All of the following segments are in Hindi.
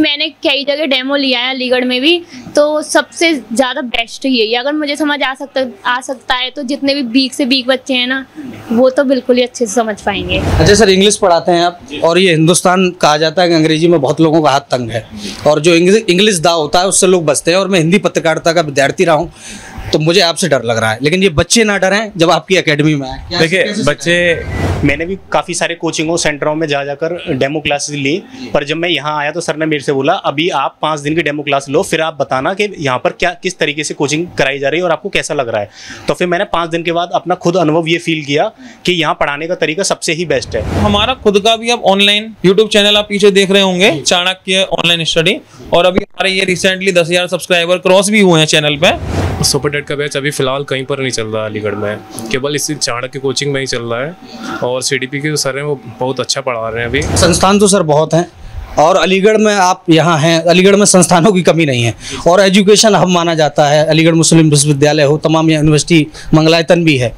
मैंने कई जगह डेमो लिया है अलीगढ़ में भी, तो सबसे ज़्यादा बेस्ट यही है। अगर मुझे समझ आ सकता है तो जितने भी वीक से वीक बच्चे हैं ना, वो तो बिल्कुल ही अच्छे से समझ पाएंगे। अच्छा सर, इंग्लिश पढ़ाते हैं आप, और ये हिंदुस्तान कहा जाता है कि अंग्रेजी में बहुत लोगों का हाथ तंग है, और जो इंग्लिश दाव होता है उससे लोग बचते हैं। और मैं हिंदी पत्रकारिता का विद्यार्थी रहा हूँ, तो मुझे आपसे डर लग रहा है, लेकिन ये बच्चे ना डरें जब आपकी एकेडमी में आए। देखिए बच्चे, मैंने भी काफ़ी सारे कोचिंगों सेंटरों में जा जाकर डेमो क्लासेस ली, पर जब मैं यहाँ आया तो सर ने मेरे से बोला अभी आप 5 दिन की डेमो क्लास लो, फिर आप बताना कि यहाँ पर क्या किस तरीके से कोचिंग कराई जा रही है और आपको कैसा लग रहा है। तो फिर मैंने 5 दिन के बाद अपना खुद अनुभव ये फील किया कि यहाँ पढ़ाने का तरीका सबसे ही बेस्ट है। हमारा खुद का भी अब ऑनलाइन यूट्यूब चैनल आप पीछे देख रहे होंगे, चाणक्य ऑनलाइन स्टडी, और अभी हमारे ये रिसेंटली 10,000 सब्सक्राइबर क्रॉस भी हुए हैं चैनल पे। सुपर टेट का बैच अभी फिलहाल कहीं पर नहीं चल रहा अलीगढ़ में, केवल इसी चाणक्य कोचिंग में ही चल रहा है, और सीडीपी के जो सर हैं वो बहुत अच्छा पढ़ा रहे हैं। अभी संस्थान तो सर बहुत हैं, और अलीगढ़ में आप यहाँ हैं, अलीगढ़ में संस्थानों की कमी नहीं है, और एजुकेशन हब माना जाता है। अलीगढ़ मुस्लिम विश्वविद्यालय हो, तमाम यूनिवर्सिटी मंगलायतन भी है।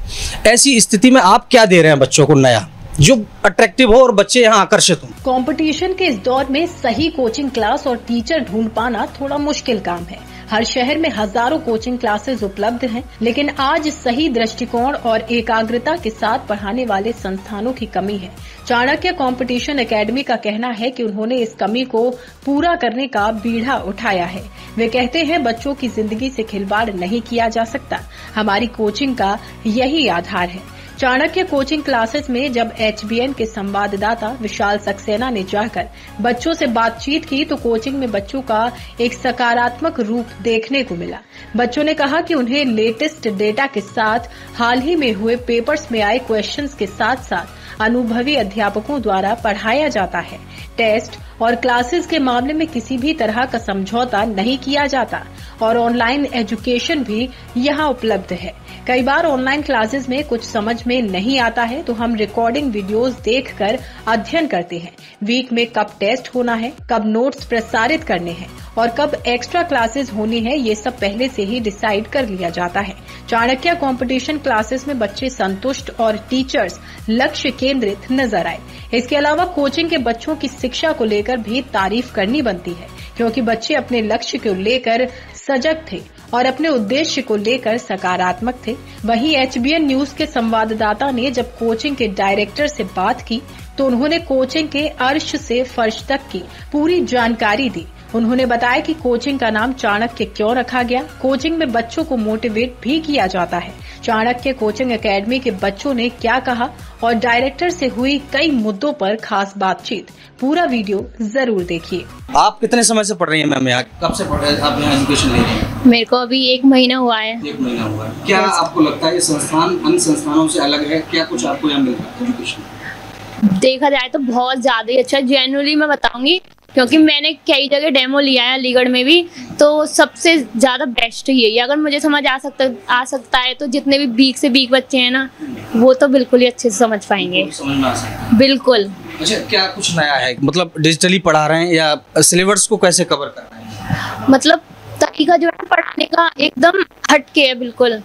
ऐसी स्थिति में आप क्या दे रहे हैं बच्चों को नया, जो अट्रैक्टिव हो और बच्चे यहाँ आकर्षित हों? कंपटीशन के इस दौर में सही कोचिंग क्लास और टीचर ढूंढ पाना थोड़ा मुश्किल काम है। हर शहर में हजारों कोचिंग क्लासेस उपलब्ध हैं, लेकिन आज सही दृष्टिकोण और एकाग्रता के साथ पढ़ाने वाले संस्थानों की कमी है। चाणक्य कंपटीशन एकेडमी का कहना है कि उन्होंने इस कमी को पूरा करने का बीड़ा उठाया है। वे कहते हैं बच्चों की जिंदगी से खिलवाड़ नहीं किया जा सकता, हमारी कोचिंग का यही आधार है। चाणक्य कोचिंग क्लासेस में जब HBN के संवाददाता विशाल सक्सेना ने जाकर बच्चों से बातचीत की तो कोचिंग में बच्चों का एक सकारात्मक रूप देखने को मिला। बच्चों ने कहा कि उन्हें लेटेस्ट डेटा के साथ हाल ही में हुए पेपर्स में आए क्वेश्चंस के साथ साथ अनुभवी अध्यापकों द्वारा पढ़ाया जाता है। टेस्ट और क्लासेस के मामले में किसी भी तरह का समझौता नहीं किया जाता, और ऑनलाइन एजुकेशन भी यहाँ उपलब्ध है। कई बार ऑनलाइन क्लासेस में कुछ समझ में नहीं आता है तो हम रिकॉर्डिंग वीडियोस देखकर अध्ययन करते हैं। वीक में कब टेस्ट होना है, कब नोट्स प्रसारित करने हैं और कब एक्स्ट्रा क्लासेस होनी है, ये सब पहले से ही डिसाइड कर लिया जाता है। चाणक्य कंपटीशन क्लासेस में बच्चे संतुष्ट और टीचर्स लक्ष्य केंद्रित नजर आए। इसके अलावा कोचिंग के बच्चों की शिक्षा को लेकर भी तारीफ करनी बनती है, क्योंकि बच्चे अपने लक्ष्य को लेकर सजग थे और अपने उद्देश्य को लेकर सकारात्मक थे। वहीं HBN न्यूज के संवाददाता ने जब कोचिंग के डायरेक्टर से बात की तो उन्होंने कोचिंग के अर्श से फर्श तक की पूरी जानकारी दी। उन्होंने बताया कि कोचिंग का नाम चाणक्य क्यों रखा गया। कोचिंग में बच्चों को मोटिवेट भी किया जाता है। चाणक्य कोचिंग एकेडमी के बच्चों ने क्या कहा और डायरेक्टर से हुई कई मुद्दों पर खास बातचीत, पूरा वीडियो जरूर देखिए। आप कितने समय से पढ़ रही हैं मैम यहाँ? कब से पढ़ रहे हैं आप यहाँ एजुकेशन ले रही हैं? मेरे को अभी 1 महीना हुआ है। 1 महीना हुआ है। क्या आपको लगता है ये संस्थान अन्य संस्थानों से अलग है? क्या कुछ आपको यहाँ मिलता है एजुकेशन? देखा जाए तो बहुत ज़्यादा ही अच्छा, जेन्युइनली मैं बताऊंगी, क्योंकि मैंने कई जगह डेमो लिया है अलीगढ़ में भी, तो सबसे ज़्यादा बेस्ट यही है। अगर मुझे समझ आ सकता है तो जितने भी वीक से वीक बच्चे हैं ना, वो तो बिल्कुल ही अच्छे से समझ पाएंगे। समझ में आ सकता है। बिल्कुल। अच्छा, क्या कुछ नया है? मतलब डिजिटली पढ़ा रहे हैं या सिलेबस को कैसे कवर कर रहे हैं? मतलब तरीका जो है पढ़ाने का एकदम हटके है, बिल्कुल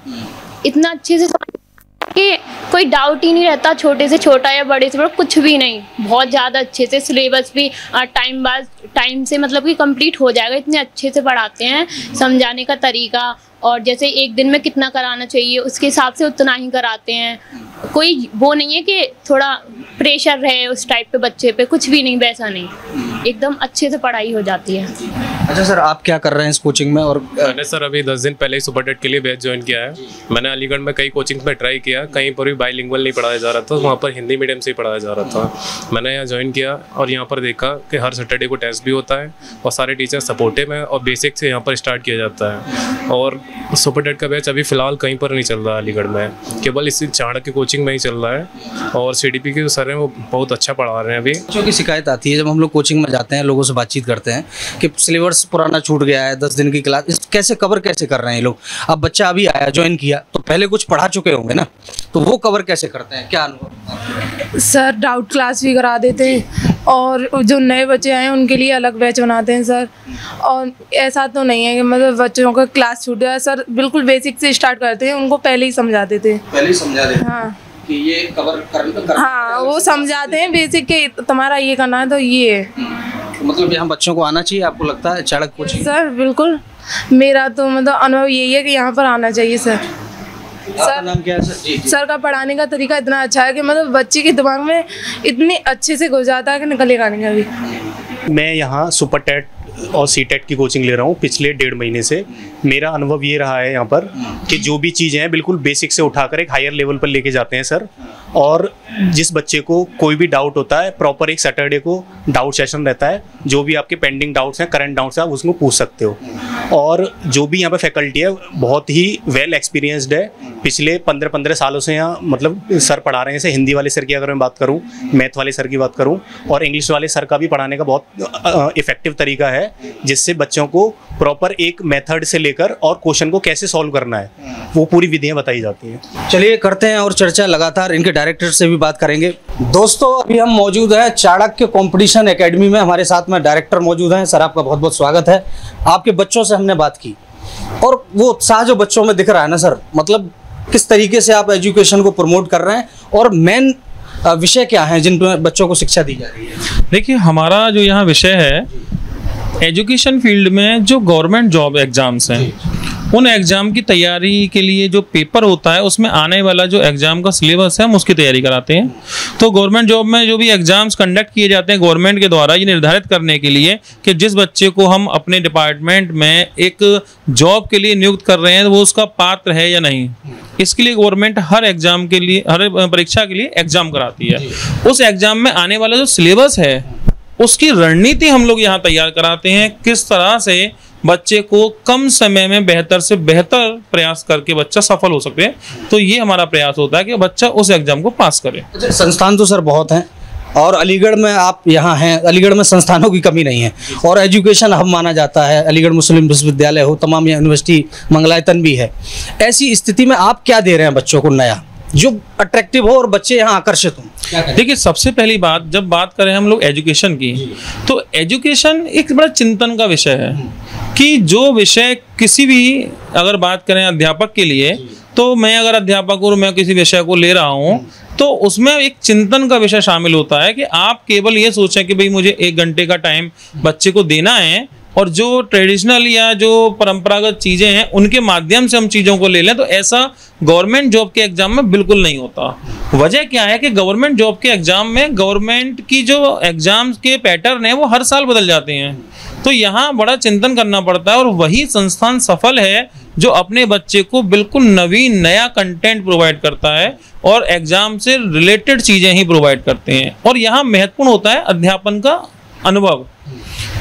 इतना अच्छे से कि कोई डाउट ही नहीं रहता, छोटे से छोटा या बड़े से बड़ा कुछ भी नहीं। बहुत ज़्यादा अच्छे से सिलेबस भी टाइम से मतलब कि कंप्लीट हो जाएगा, इतने अच्छे से पढ़ाते हैं। समझाने का तरीका और जैसे एक दिन में कितना कराना चाहिए उसके हिसाब से उतना ही कराते हैं। कोई वो नहीं है कि थोड़ा प्रेशर रहे उस टाइप पे बच्चे पे, कुछ भी नहीं, वैसा नहीं, एकदम अच्छे से पढ़ाई हो जाती है। अच्छा सर, आप क्या कर रहे हैं इस कोचिंग में? और मैंने सर अभी 10 दिन पहले ही सुपर टेट के लिए बैच ज्वाइन किया है। मैंने अलीगढ़ में कई कोचिंग में ट्राई किया, कहीं पर भी बाइलिंगुअल नहीं पढ़ाया जा रहा था, वहाँ पर हिंदी मीडियम से ही पढ़ाया जा रहा था। मैंने यहाँ ज्वाइन किया और यहाँ पर देखा कि हर सैटरडे को टेस्ट भी होता है और सारे टीचर सपोर्टिव हैं और बेसिक से यहाँ पर स्टार्ट किया जाता है। और सुपर टेट का बैच अभी फ़िलहाल कहीं पर नहीं चल रहा अलीगढ़ में, केवल इसी चाणक्य कोचिंग में ही चल रहा है, और सीडीपी के जो सर हैं वो बहुत अच्छा पढ़ा रहे हैं। अभी बच्चों की शिकायत आती है जब हम लोग कोचिंग में जाते हैं, लोगों से बातचीत करते हैं कि सिलेबस पुराना छूट गया है, 10 दिन की क्लास, इस कैसे कवर कैसे कर रहे हैं ये लोग? अब बच्चा अभी आया, ज्वाइन किया, तो पहले कुछ पढ़ा चुके होंगे ना, तो वो कवर कैसे करते हैं? क्या अनुभव? सर डाउट क्लास भी करा देते हैं और जो नए बच्चे आए हैं उनके लिए अलग बैच बनाते हैं सर। और ऐसा तो नहीं है कि मतलब बच्चों का क्लास छूट गया, सर बिल्कुल बेसिक से स्टार्ट करते हैं, उनको पहले ही समझा देते हैं। पहले ही समझा देते हैं? हाँ, कि ये कवर कर हाँ, वो समझाते हैं बेसिक के तुम्हारा ये करना है तो ये है, मतलब यहाँ बच्चों को आना चाहिए, आपको लगता है चाणक्य कोचिंग? सर बिल्कुल, मेरा तो मतलब अनुभव यही है कि यहाँ पर आना चाहिए सर। आपका नाम क्या है सर? जी। सर का पढ़ाने का तरीका इतना अच्छा है कि मतलब बच्चे के दिमाग में इतनी अच्छे से घुस जाता है कि निकलेगा नहीं अभी। मैं यहाँ सुपर टेट और सी टेट की कोचिंग ले रहा हूँ पिछले 1.5 महीने से। मेरा अनुभव ये रहा है यहाँ पर कि जो भी चीज़ें हैं बिल्कुल बेसिक से उठाकर एक हायर लेवल पर लेके जाते हैं सर। और जिस बच्चे को कोई भी डाउट होता है, प्रॉपर एक सैटरडे को डाउट सेशन रहता है। जो भी आपके पेंडिंग डाउट्स हैं, करंट डाउट्स हैं, आप उसको पूछ सकते हो। और जो भी यहाँ पर फैकल्टी है बहुत ही वेल एक्सपीरियंसड है। पिछले 15 सालों से यहाँ मतलब सर पढ़ा रहे हैं। जैसे हिंदी वाले सर की अगर मैं बात करूँ, मैथ वाले सर की बात करूँ, और इंग्लिश वाले सर का भी पढ़ाने का बहुत इफेक्टिव तरीका है, जिससे बच्चों को प्रॉपर एक मेथड से लेकर और क्वेश्चन को कैसे सॉल्व करना है वो पूरी विधियां बताई जाती हैं। चलिए करते हैं और चर्चा लगातार इनके डायरेक्टर से भी बात करेंगे। दोस्तों अभी हम मौजूद हैं चाणक्य कंपटीशन एकेडमी में। हमारे साथ में डायरेक्टर मौजूद हैं। सर आपका बहुत बहुत स्वागत है। आपके बच्चों से हमने बात की और वो उत्साह जो बच्चों में दिख रहा है ना सर, मतलब किस तरीके से आप एजुकेशन को प्रमोट कर रहे हैं और मेन विषय क्या है जिन पर बच्चों को शिक्षा दी जा रही है? देखिए, हमारा जो यहाँ विषय है एजुकेशन फील्ड में जो गवर्नमेंट जॉब एग्जाम्स हैं, उन एग्ज़ाम की तैयारी के लिए जो पेपर होता है उसमें आने वाला जो एग्ज़ाम का सिलेबस है हम उसकी तैयारी कराते हैं। तो गवर्नमेंट जॉब में जो भी एग्ज़ाम्स कंडक्ट किए जाते हैं गवर्नमेंट के द्वारा, ये निर्धारित करने के लिए कि जिस बच्चे को हम अपने डिपार्टमेंट में एक जॉब के लिए नियुक्त कर रहे हैं वो उसका पात्र है या नहीं, इसके लिए गवर्नमेंट हर एग्ज़ाम के लिए, हर परीक्षा के लिए एग्ज़ाम कराती है। उस एग्ज़ाम में आने वाला जो सिलेबस है उसकी रणनीति हम लोग यहाँ तैयार कराते हैं। किस तरह से बच्चे को कम समय में बेहतर से बेहतर प्रयास करके बच्चा सफल हो सके, तो ये हमारा प्रयास होता है कि बच्चा उस एग्जाम को पास करे। संस्थान तो सर बहुत हैं और अलीगढ़ में आप यहाँ हैं, अलीगढ़ में संस्थानों की कमी नहीं है और एजुकेशन हब माना जाता है। अलीगढ़ मुस्लिम विश्वविद्यालय हो, तमाम यूनिवर्सिटी मंगलायतन भी है। ऐसी स्थिति में आप क्या दे रहे हैं बच्चों को नया जो अट्रैक्टिव हो और बच्चे यहाँ आकर्षित हों? देखिए, सबसे पहली बात जब बात करें हम लोग एजुकेशन की, तो एजुकेशन एक बड़ा चिंतन का विषय है कि जो विषय किसी भी, अगर बात करें अध्यापक के लिए, तो मैं अगर अध्यापक और मैं किसी विषय को ले रहा हूँ तो उसमें एक चिंतन का विषय शामिल होता है कि आप केवल ये सोचें कि भाई मुझे 1 घंटे का टाइम बच्चे को देना है और जो ट्रेडिशनल या जो परंपरागत चीज़ें हैं उनके माध्यम से हम चीज़ों को ले लें, तो ऐसा गवर्नमेंट जॉब के एग्जाम में बिल्कुल नहीं होता। वजह क्या है कि गवर्नमेंट जॉब के एग्जाम में गवर्नमेंट की जो एग्जाम्स के पैटर्न है वो हर साल बदल जाते हैं, तो यहाँ बड़ा चिंतन करना पड़ता है। और वही संस्थान सफल है जो अपने बच्चे को बिल्कुल नवीन नया कंटेंट प्रोवाइड करता है और एग्जाम से रिलेटेड चीज़ें ही प्रोवाइड करते हैं। और यहाँ महत्वपूर्ण होता है अध्यापन का अनुभव।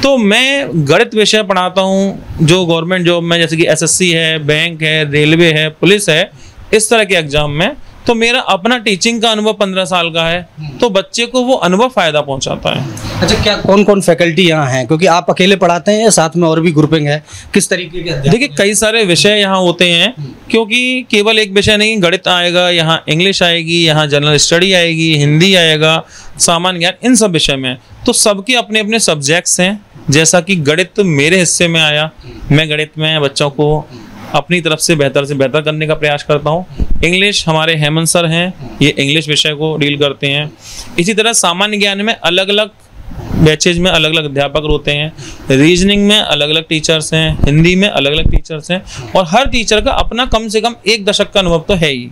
तो मैं गणित विषय पढ़ाता हूँ जो गवर्नमेंट जॉब में, जैसे कि एसएससी है, बैंक है, रेलवे है, पुलिस है, इस तरह के एग्जाम में। तो मेरा अपना टीचिंग का अनुभव 15 साल का है, तो बच्चे को वो अनुभव फायदा पहुंचाता है। अच्छा, क्या कौन कौन फैकल्टी यहाँ हैं? क्योंकि आप अकेले पढ़ाते हैं या साथ में और भी ग्रुपिंग है, किस तरीके के? देखिए, कई सारे विषय यहाँ होते हैं क्योंकि केवल एक विषय नहीं, गणित आएगा, यहाँ इंग्लिश आएगी, यहाँ जनरल स्टडी आएगी, हिंदी आएगा, सामान्य ज्ञान, इन सब विषय में। तो सबके अपने अपने सब्जेक्ट्स हैं। जैसा कि गणित मेरे हिस्से में आया, मैं गणित में बच्चों को अपनी तरफ से बेहतर करने का प्रयास करता हूँ। इंग्लिश हमारे हेमंत सर हैं, ये इंग्लिश विषय को डील करते हैं। इसी तरह सामान्य ज्ञान में अलग अलग बैचेज में अलग अलग अध्यापक होते हैं, रीजनिंग में अलग अलग टीचर्स हैं, हिंदी में अलग अलग टीचर्स हैं, और हर टीचर का अपना कम से कम 1 दशक का अनुभव तो है ही।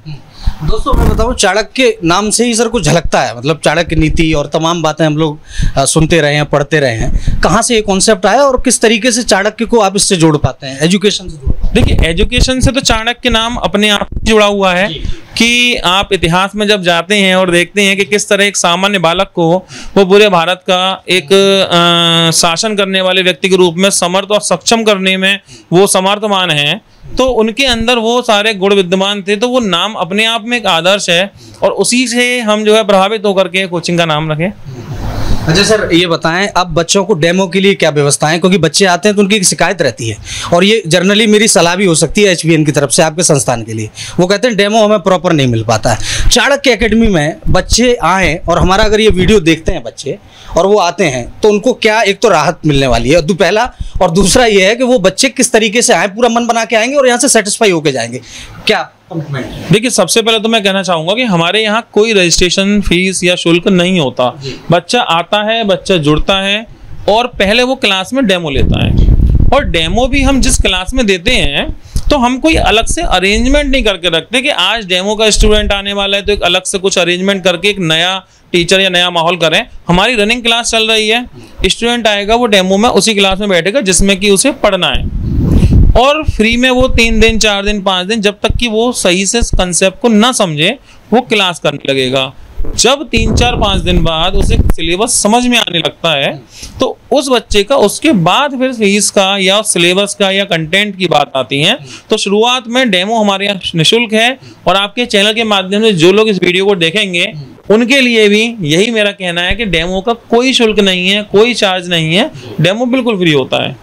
दोस्तों मैं बताऊं, चाणक्य नाम से ही सर कुछ झलकता है, मतलब चाणक्य नीति और तमाम बातें हम लोग सुनते रहे हैं, पढ़ते रहे हैं। कहाँ से ये कॉन्सेप्ट आया और किस तरीके से चाणक्य को आप इससे जोड़ पाते हैं, एजुकेशन से जोड़ पाते हैं? देखिए, एजुकेशन से तो चाणक्य नाम अपने आप जुड़ा हुआ है कि आप इतिहास में जब जाते हैं और देखते हैं कि किस तरह एक सामान्य बालक को वो पूरे भारत का एक शासन करने वाले व्यक्ति के रूप में समर्थ और सक्षम करने में वो समर्थमान हैं, तो उनके अंदर वो सारे गुण विद्यमान थे। तो वो नाम अपने आप में एक आदर्श है और उसी से हम जो है प्रभावित होकर के कोचिंग का नाम रखें। अच्छा सर, ये बताएं अब बच्चों को डेमो के लिए क्या व्यवस्था है? क्योंकि बच्चे आते हैं तो उनकी एक शिकायत रहती है और ये जनरली मेरी सलाह भी हो सकती है HBN की तरफ से आपके संस्थान के लिए। वो कहते हैं डेमो हमें प्रॉपर नहीं मिल पाता है। चाणक्य एकेडमी में बच्चे आएँ और हमारा अगर ये वीडियो देखते हैं बच्चे और वो आते हैं तो उनको क्या एक तो राहत मिलने वाली है, पहला, और दूसरा ये है कि वो बच्चे किस तरीके से आए, पूरा मन बना के आएंगे और यहाँ से सेटिस्फाई होके जाएंगे, क्या कमिटमेंट? देखिए, सबसे पहले तो मैं कहना चाहूंगा कि हमारे यहाँ कोई रजिस्ट्रेशन फीस या शुल्क नहीं होता। बच्चा आता है, बच्चा जुड़ता है, और पहले वो क्लास में डेमो लेता है, और डेमो भी हम जिस क्लास में देते हैं तो हम कोई अलग से अरेंजमेंट नहीं करके रखते कि आज डेमो का स्टूडेंट आने वाला है तो एक अलग से कुछ अरेंजमेंट करके एक नया टीचर या नया माहौल करें। हमारी रनिंग क्लास चल रही है, स्टूडेंट आएगा वो डेमो में उसी क्लास में बैठेगा जिसमें कि उसे पढ़ना है, और फ्री में वो 3 दिन 4 दिन 5 दिन जब तक कि वो सही से कंसेप्ट को ना समझे वो क्लास करने लगेगा। जब 3 4 5 दिन बाद उसे सिलेबस समझ में आने लगता है तो उस बच्चे का उसके बाद फिर फीस का या सिलेबस का या कंटेंट की बात आती है। तो शुरुआत में डेमो हमारे यहाँ निःशुल्क है, और आपके चैनल के माध्यम से जो लोग इस वीडियो को देखेंगे उनके लिए भी यही मेरा कहना है कि डेमो का कोई शुल्क नहीं है, कोई चार्ज नहीं है, डेमो बिल्कुल फ्री होता है।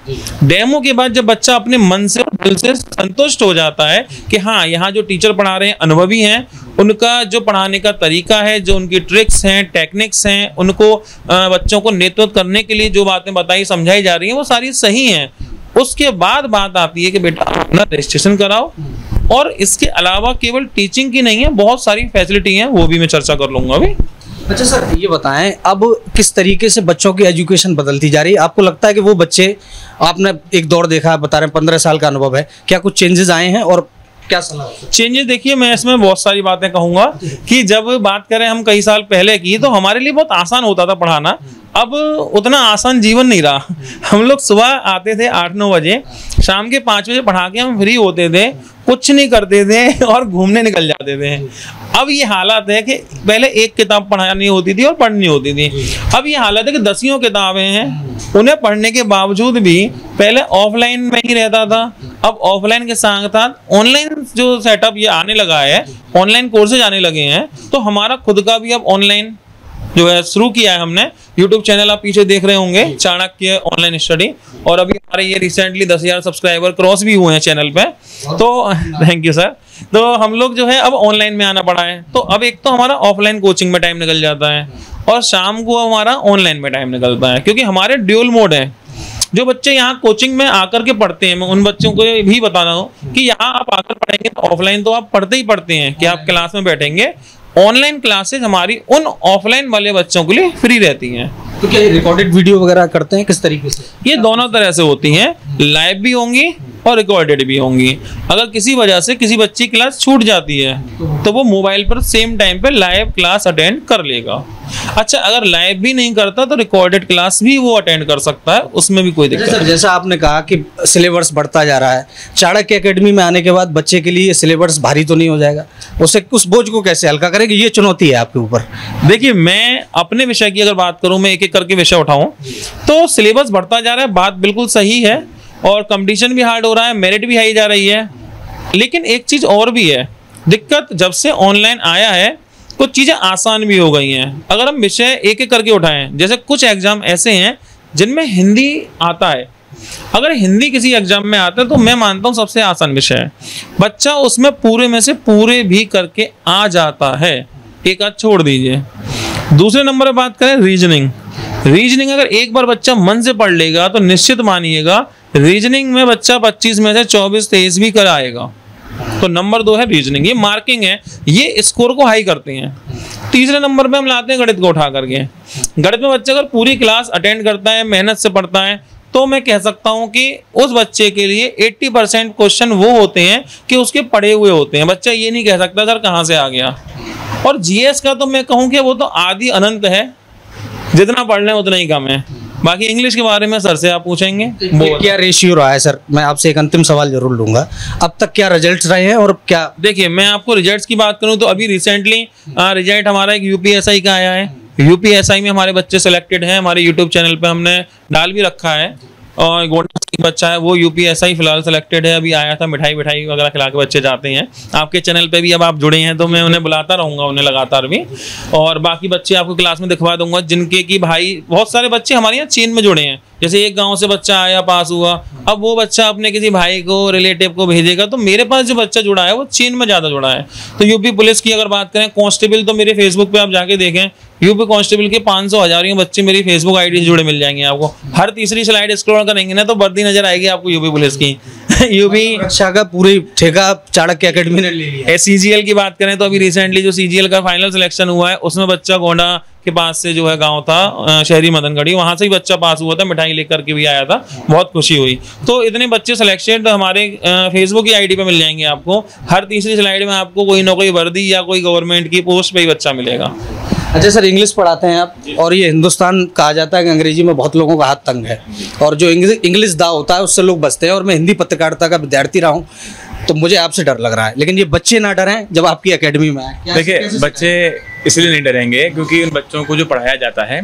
डेमो के बाद जब बच्चा अपने मन से और दिल से संतुष्ट हो जाता है कि हाँ यहाँ जो टीचर पढ़ा रहे हैं अनुभवी हैं, उनका जो पढ़ाने का तरीका है, जो उनकी ट्रिक्स हैं, टेक्निक्स हैं, उनको बच्चों को नेतृत्व करने के लिए जो बातें बताई समझाई जा रही हैं वो सारी सही हैं, उसके बाद बात आती है कि बेटा अपना रजिस्ट्रेशन कराओ। और इसके अलावा केवल टीचिंग की नहीं है, बहुत सारी फैसिलिटी हैं, वो भी मैं चर्चा कर लूंगा अभी। अच्छा सर, ये बताएं अब किस तरीके से बच्चों की एजुकेशन बदलती जा रही है? आपको लगता है कि वो बच्चे, आपने एक दौर देखा, बता रहे हैं 15 साल का अनुभव है, क्या कुछ चेंजेस आए हैं और क्या सलाह? चेंजेस देखिए, मैं इसमें बहुत सारी बातें कहूंगा कि जब बात करें हम कई साल पहले की तो हमारे लिए बहुत आसान होता था पढ़ाना, अब उतना आसान जीवन नहीं रहा। हम लोग सुबह आते थे 8-9 बजे, शाम के 5 बजे पढ़ा के हम फ्री होते थे, कुछ नहीं करते थे और घूमने निकल जाते थे। अब ये हालत है कि पहले एक किताब पढ़ानी होती थी और पढ़नी होती थी, अब ये हालत है कि 10 किताबें हैं, उन्हें पढ़ने के बावजूद भी पहले ऑफलाइन में ही रहता था, अब ऑफलाइन के साथ साथ ऑनलाइन जो सेटअप ये आने लगा है, ऑनलाइन कोर्सेज आने लगे हैं, तो हमारा खुद का भी अब ऑनलाइन जो है शुरू किया है हमने। YouTube चैनल आप पीछे देख रहे होंगे, चाणक्य ऑनलाइन स्टडी, और अभी हमारे ये रिसेंटली 10,000 सब्सक्राइबर क्रॉस भी हुए हैं चैनल पे, तो थैंक यू सर। तो हम लोग जो है अब ऑनलाइन में आना पड़ा है, तो अब एक तो हमारा ऑफलाइन कोचिंग में टाइम निकल जाता है और शाम को हमारा ऑनलाइन में टाइम निकलता है, क्योंकि हमारे ड्यूल मोड है। जो बच्चे यहाँ कोचिंग में आकर के पढ़ते हैं, मैं उन बच्चों को भी बता रहा हूँ कि यहाँ आप आकर पढ़ेंगे तो ऑफलाइन तो आप पढ़ते ही पढ़ते हैं कि आप क्लास में बैठेंगे, ऑनलाइन क्लासेस हमारी उन ऑफलाइन वाले बच्चों के लिए फ्री रहती हैं। तो क्या ये रिकॉर्डेड वीडियो वगैरह करते हैं, किस तरीके से? ये दोनों तरह से होती हैं, लाइव भी होंगी और रिकॉर्डेड भी होंगी। अगर किसी वजह से किसी बच्ची की क्लास छूट जाती है तो वो मोबाइल पर सेम टाइम पे लाइव क्लास अटेंड कर लेगा। अच्छा, अगर लाइव भी नहीं करता तो रिकॉर्डेड क्लास भी वो अटेंड कर सकता है, उसमें भी कोई दिक्कत नहीं। जैसा आपने कहा कि सिलेबस बढ़ता जा रहा है, चाणक्य एकेडमी में आने के बाद बच्चे के लिए सिलेबस भारी तो नहीं हो जाएगा? उसे उस बोझ को कैसे हल्का करेंगे, ये चुनौती है आपके ऊपर? देखिए, मैं अपने विषय की अगर बात करूं, मैं एक एक करके विषय उठाऊं, तो सिलेबस बढ़ता जा रहा है, बात बिल्कुल सही है, और कंपटीशन भी हार्ड हो रहा है, मेरिट भी हाई जा रही है। लेकिन एक चीज और भी है, दिक्कत जब से ऑनलाइन आया है कुछ चीजें आसान भी हो गई हैं। अगर हम विषय एक एक करके उठाएं, जैसे कुछ एग्जाम ऐसे हैं जिनमें हिंदी आता है, अगर हिंदी किसी एग्जाम में आता है तो मैं मानता हूं सबसे आसान विषय है, बच्चा उसमें पूरे में से पूरे भी करके आ जाता है, एक आध छोड़ दीजिए। दूसरे नंबर पर बात करें रीजनिंग अगर एक बार बच्चा मन से पढ़ लेगा तो निश्चित मानिएगा रीजनिंग में बच्चा 25 में से 24-23 भी कर आएगा। तो नंबर 2 है रीजनिंग, ये मार्किंग है, ये स्कोर को हाई करते हैं। तीसरे नंबर पे हम लाते हैं गणित को उठा करके। गणित में बच्चा अगर पूरी क्लास अटेंड करता है, मेहनत से पढ़ता है, तो मैं कह सकता हूं कि उस बच्चे के लिए 80% क्वेश्चन वो होते हैं कि उसके पढ़े हुए होते हैं, बच्चा ये नहीं कह सकता सर कहाँ से आ गया। और जीएस का तो मैं कहूँ कि वो तो आदि अनंत है, जितना पढ़ लें उतना ही कम है। बाकी इंग्लिश के बारे में सर से आप पूछेंगे। क्या रेशियो रहा है सर? मैं आपसे एक अंतिम सवाल जरूर लूंगा, अब तक क्या रिजल्ट्स रहे हैं और क्या? देखिए, मैं आपको रिजल्ट्स की बात करूं तो अभी रिसेंटली रिजल्ट हमारा एक यूपीएसआई का आया है। यूपीएसआई में हमारे बच्चे सिलेक्टेड हैं, हमारे यूट्यूब चैनल पे हमने डाल भी रखा है, और गोंडा का बच्चा है वो यूपीएसआई फिलहाल सिलेक्टेड है, अभी आया था, मिठाई वगैरह खिला के बच्चे जाते हैं। आपके चैनल पे भी अब आप जुड़े हैं तो मैं उन्हें बुलाता रहूंगा, उन्हें लगातार भी, और बाकी बच्चे आपको क्लास में दिखवा दूंगा जिनके की भाई, बहुत सारे बच्चे हमारे यहाँ चेन में जुड़े हैं। जैसे एक गांव से बच्चा आया, पास हुआ, अब वो बच्चा अपने किसी भाई को, रिलेटिव को भेजेगा, तो मेरे पास जो बच्चा जुड़ा है वो चेन में ज़्यादा जुड़ा है। तो यूपी पुलिस की अगर बात करें, कांस्टेबल, तो मेरे फेसबुक पे आप जाके देखें, यूपी कांस्टेबल के 500 बच्चे मेरी फेसबुक आईडी से जुड़े मिल जाएंगे आपको। हर तीसरी स्लाइड स्क्रॉल करेंगे ना तो वर्दी नजर आएगी आपको यूपी पुलिस की। यूपी शिक्षा का पूरी ठेका चाणक्य एकेडमी ने ले लिया। CGL की बात करें तो अभी रिसेंटली जो CGL का फाइनल सिलेक्शन हुआ है उसमें बच्चा गोंडा के पास से जो है गांव था शहरी मदनगढ़ी, वहां से ही बच्चा पास हुआ था, मिठाई लेकर के भी आया था, बहुत खुशी हुई। तो इतने बच्चे सिलेक्शन हमारे फेसबुक की आईडी पे मिल जाएंगे आपको। हर तीसरी स्लाइड में आपको कोई ना कोई वर्दी या कोई गवर्नमेंट की पोस्ट पे ही बच्चा मिलेगा। अच्छा सर, इंग्लिश पढ़ाते हैं आप, और ये हिंदुस्तान कहा जाता है कि अंग्रेजी में बहुत लोगों का हाथ तंग है, और जो इंग्लिश दाव होता है उससे लोग बचते हैं। और मैं हिंदी पत्रकारिता का विद्यार्थी रहा हूँ, तो मुझे आपसे डर लग रहा है, लेकिन ये बच्चे ना डरें जब आपकी एकेडमी में आए। देखिए, बच्चे इसलिए नहीं डरेंगे क्योंकि उन बच्चों को जो पढ़ाया जाता है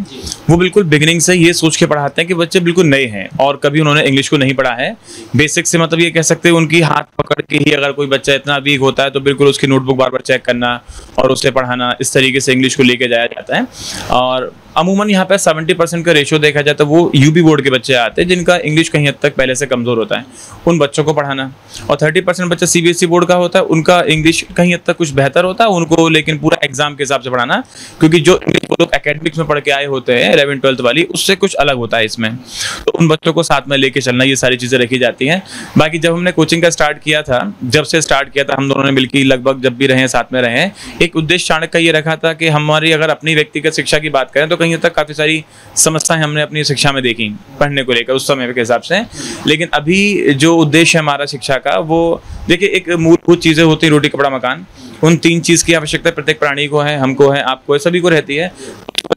वो बिल्कुल बिगिनिंग से ये सोच के पढ़ाते हैं कि बच्चे बिल्कुल नए हैं और कभी उन्होंने इंग्लिश को नहीं पढ़ा है। बेसिक से मतलब ये कह सकते हैं उनकी हाथ पकड़ के ही अगर कोई बच्चा इतना वीक होता है तो बिल्कुल उसकी नोटबुक बार बार चेक करना और उसे पढ़ाना, इस तरीके से इंग्लिश को लेके जाया जाता है। और अमूमन यहाँ पे 70% का रेशियो देखा जाए तो वो यूपी बोर्ड के बच्चे आते हैं जिनका इंग्लिश कहीं हद तक पहले से कमजोर होता है, उन बच्चों को पढ़ाना। और 30% बच्चा CBSE बोर्ड का होता है, उनका इंग्लिश कहीं हद तक कुछ बेहतर होता है, उनको लेकिन पूरा एग्जाम के हिसाब से पढ़ाना, क्योंकि जो इंग्लिश वो लोग एकेडमिक्स में पढ़ के आए होते हैं 11th-12th वाली, उससे कुछ अलग होता है इसमें। तो उन बच्चों को साथ में लेके चलना, ये सारी चीजें रखी जाती हैं। बाकी जब हमने कोचिंग का स्टार्ट किया था, जब से स्टार्ट किया था हम दोनों ने मिलकर, लगभग जब भी रहे साथ में रहे, एक उद्देश्य चाणक्य का ये रखा था कि हमारी अगर अपनी व्यक्तिगत शिक्षा की बात करें तो कहीं हद तक काफी सारी समस्याएं हमने अपनी शिक्षा में देखी पढ़ने को लेकर उस समय के हिसाब से। लेकिन अभी जो उद्देश्य है हमारा शिक्षा का, वो देखिए एक मूलभूत चीजें होती है, रोटी कपड़ा मकान, उन 3 चीज की आवश्यकता प्रत्येक प्राणी को है, हमको है, आपको है, सभी को रहती है।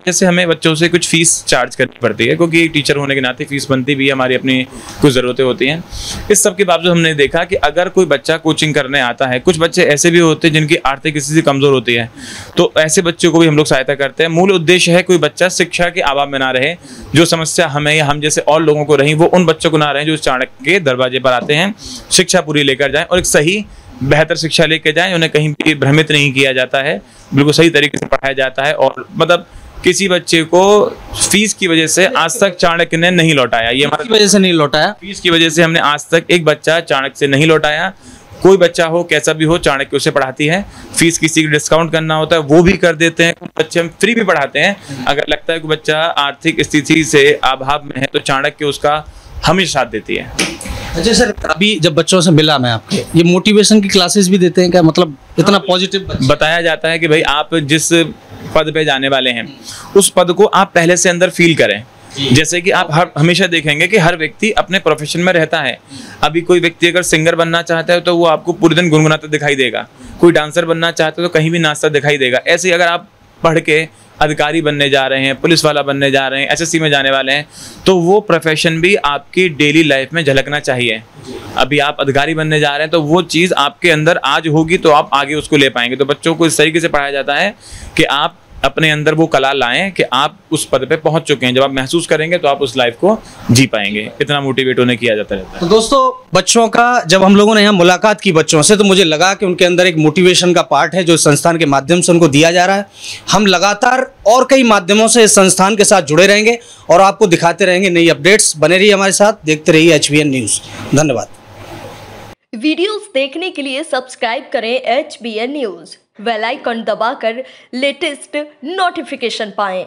जैसे हमें बच्चों से कुछ फीस चार्ज करनी पड़ती है क्योंकि टीचर होने के नाते फीस बनती भी है, हमारी अपनी कुछ ज़रूरतें होती हैं। इस सब के बावजूद हमने देखा कि अगर कोई बच्चा कोचिंग करने आता है, कुछ बच्चे ऐसे भी होते हैं जिनकी आर्थिक स्थिति कमज़ोर होती है, तो ऐसे बच्चों को भी हम लोग सहायता करते हैं। मूल उद्देश्य है कोई बच्चा शिक्षा के अभाव में ना रहे, जो समस्या हमें या हम जैसे और लोगों को रही वो उन बच्चों को ना रहे जो चाणक्य के दरवाजे पर आते हैं, शिक्षा पूरी लेकर जाएं और एक सही बेहतर शिक्षा लेकर जाएं। उन्हें कहीं भी भ्रमित नहीं किया जाता है, बिल्कुल सही तरीके से पढ़ाया जाता है। और मतलब किसी बच्चे को फीस की वजह से आज तक चाणक्य ने नहीं लौटाया, ये हमारी वजह से नहीं लौटाया, फीस की वजह से हमने आज तक एक बच्चा चाणक्य से नहीं लौटाया। कोई बच्चा हो कैसा भी हो, चाणक्य उसे पढ़ाती है। फीस किसी को डिस्काउंट करना होता है वो भी कर देते हैं, कुछ बच्चे हम फ्री भी पढ़ाते हैं। अगर लगता है कि बच्चा आर्थिक स्थिति से अभाव में है तो चाणक्य उसका हमेशा साथ देती है। अच्छा सर, अभी जब बच्चों से मिला मैं आपके, ये मोटिवेशन की क्लासेस भी देते हैं क्या? मतलब इतना पॉजिटिव बताया जाता है कि भाई आप जिस पद पे जाने वाले हैं उस पद को आप पहले से अंदर फील करें। जैसे कि आप हमेशा देखेंगे कि हर व्यक्ति अपने प्रोफेशन में रहता है। अभी कोई व्यक्ति अगर सिंगर बनना चाहता है तो वो आपको पूरे दिन गुनगुनाता दिखाई देगा, कोई डांसर बनना चाहता है तो कहीं भी नाचता दिखाई देगा। ऐसे अगर आप पढ़ के अधिकारी बनने जा रहे हैं, पुलिस वाला बनने जा रहे हैं, SSC में जाने वाले हैं, तो वो प्रोफेशन भी आपकी डेली लाइफ में झलकना चाहिए। अभी आप अधिकारी बनने जा रहे हैं तो वो चीज़ आपके अंदर आज होगी तो आप आगे उसको ले पाएंगे। तो बच्चों को इस तरीके से पढ़ाया जाता है कि आप अपने अंदर वो कला लाएं कि आप उस पद पे पहुंच चुके हैं। जब आप महसूस करेंगे तो आप उस लाइफ को जी पाएंगे। इतना मोटिवेट उन्हें किया जाता रहता है। तो दोस्तों, बच्चों का जब हम लोगों ने यहाँ मुलाकात की बच्चों से, तो मुझे लगा कि उनके अंदर एक मोटिवेशन का पार्ट है जो संस्थान के माध्यम से उनको दिया जा रहा है। हम लगातार और कई माध्यमों से इस संस्थान के साथ जुड़े रहेंगे और आपको दिखाते रहेंगे नई अपडेट्स। बने रहिए हमारे साथ, देखते रहिए HBN न्यूज़। धन्यवाद। वीडियोस देखने के लिए सब्सक्राइब करें HBN न्यूज़, बेल आइकन दबाकर लेटेस्ट नोटिफिकेशन पाएं।